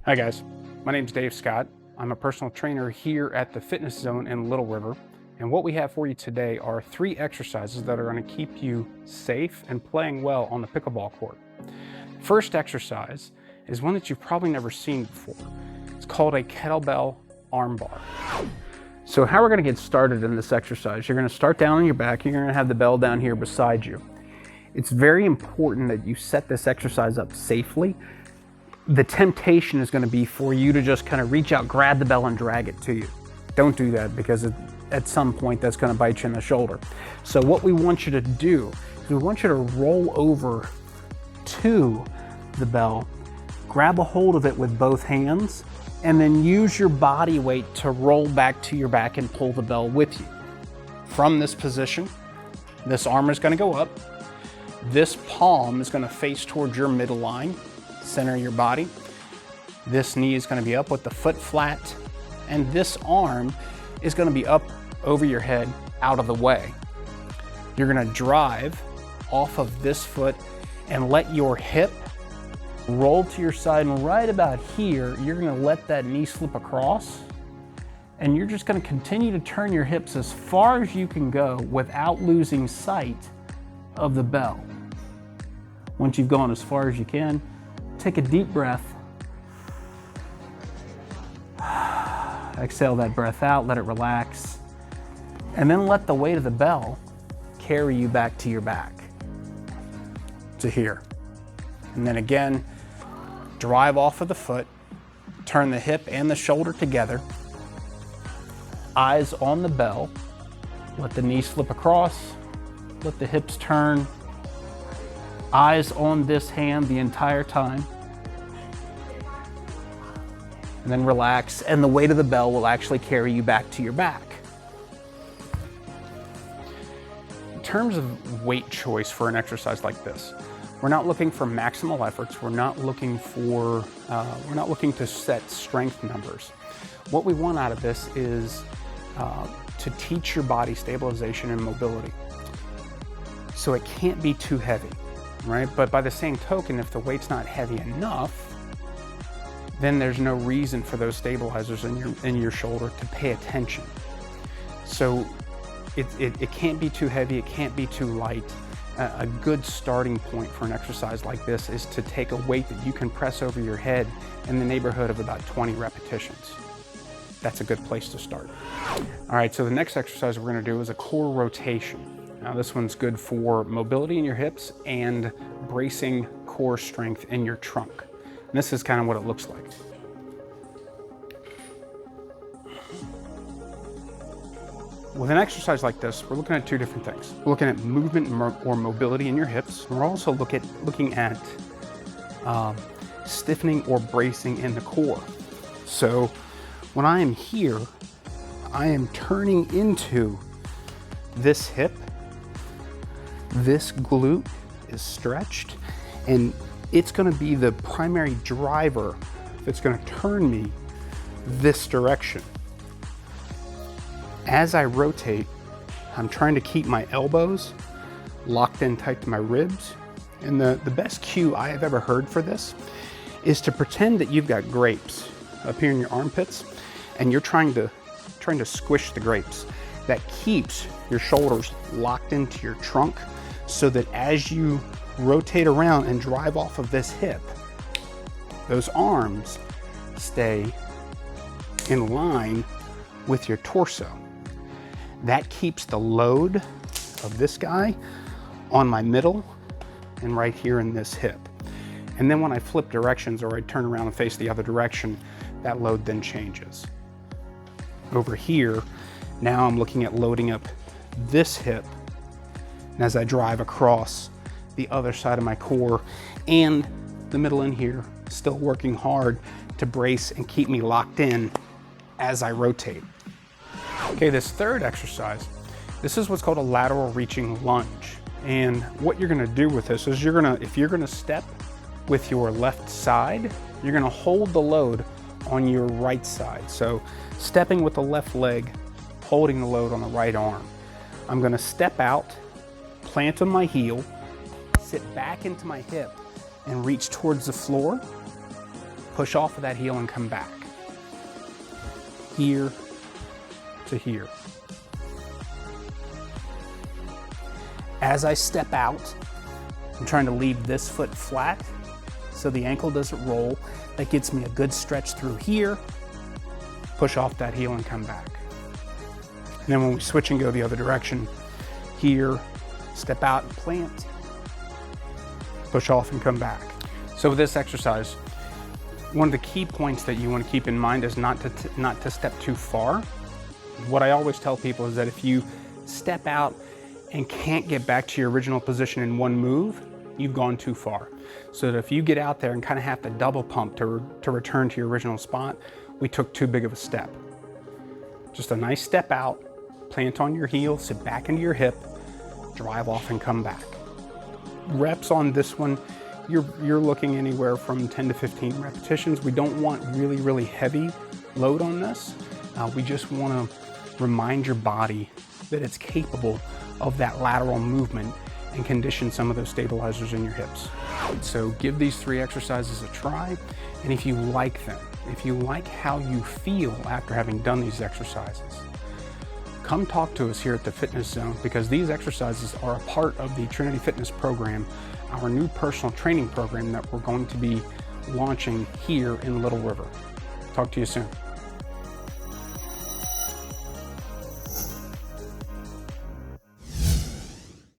Hi guys, my name is Dave Scott. I'm a personal trainer here at the Fitness Zone in Little River. And what we have for you today are 3 exercises that are going to keep you safe and playing well on the pickleball court. First exercise is one that you've probably never seen before. It's called a kettlebell arm bar. So how we're going to get started in this exercise, you're going to start down on your back. You're going to have the bell down here beside you. It's very important that you set this exercise up safely. The temptation is going to be for you to just kind of reach out, grab the bell and drag it to you. Don't do that, because at some point that's going to bite you in the shoulder. So what we want you to do is we want you to roll over to the bell, grab a hold of it with both hands, and then use your body weight to roll back to your back and pull the bell with you. From this position, this arm is going to go up. This palm is going to face towards your middle line, center of your body. This knee is going to be up with the foot flat, and this arm is going to be up over your head, out of the way. You're going to drive off of this foot and let your hip roll to your side, and right about here you're going to let that knee slip across, and you're just going to continue to turn your hips as far as you can go without losing sight of the bell. Once you've gone as far as you can, take a deep breath. Exhale that breath out, let it relax, and then let the weight of the bell carry you back to your back, to here. And then again, drive off of the foot, turn the hip and the shoulder together, eyes on the bell, let the knee slip across, let the hips turn, eyes on this hand the entire time, and then relax, and the weight of the bell will actually carry you back to your back. In terms of weight choice for an exercise like this, we're not looking for maximal efforts. We're not looking to set strength numbers. What we want out of this is to teach your body stabilization and mobility. So it can't be too heavy, right? But by the same token, if the weight's not heavy enough, then there's no reason for those stabilizers in your shoulder to pay attention. So it can't be too heavy, it can't be too light. A good starting point for an exercise like this is to take a weight that you can press over your head in the neighborhood of about 20 repetitions. That's a good place to start. All right, so the next exercise we're going to do is a core rotation. Now this one's good for mobility in your hips and bracing core strength in your trunk. And this is kind of what it looks like. With an exercise like this, we're looking at 2 different things. We're looking at movement or mobility in your hips. We're also looking at stiffening or bracing in the core. So when I am here, I am turning into this hip. This glute is stretched, and it's going to be the primary driver that's going to turn me this direction. As I rotate, I'm trying to keep my elbows locked in tight to my ribs. And the best cue I have ever heard for this is to pretend that you've got grapes up here in your armpits, and you're trying to squish the grapes. That keeps your shoulders locked into your trunk, so that as you rotate around and drive off of this hip, those arms stay in line with your torso. That keeps the load of this guy on my middle and right here in this hip. And then when I flip directions, or I turn around and face the other direction, that load then changes. Over here, now I'm looking at loading up this hip, and as I drive across the other side of my core, and the middle in here, still working hard to brace and keep me locked in as I rotate. Okay, this third exercise, this is what's called a lateral reaching lunge. And what you're gonna do with this is if you're gonna step with your left side, you're gonna hold the load on your right side. So stepping with the left leg, holding the load on the right arm. I'm gonna step out, plant on my heel, sit back into my hip, and reach towards the floor. Push off of that heel and come back. Here to here. As I step out, I'm trying to leave this foot flat so the ankle doesn't roll. That gets me a good stretch through here. Push off that heel and come back. And then when we switch and go the other direction, here, step out and plant. Push off and come back. So with this exercise, one of the key points that you want to keep in mind is not to step too far. What I always tell people is that if you step out and can't get back to your original position in one move, you've gone too far. So that if you get out there and kind of have to double pump to return to your original spot, we took too big of a step. Just a nice step out, plant on your heel, sit back into your hip, drive off and come back. Reps on this one, you're looking anywhere from 10 to 15 repetitions. We don't want really, really heavy load on this. We just want to remind your body that it's capable of that lateral movement and condition some of those stabilizers in your hips. So give these 3 exercises a try, and if you like them, if you like how you feel after having done these exercises, come talk to us here at the Fitness Zone, because these exercises are a part of the Trinity Fitness Program, our new personal training program that we're going to be launching here in Little River. Talk to you soon.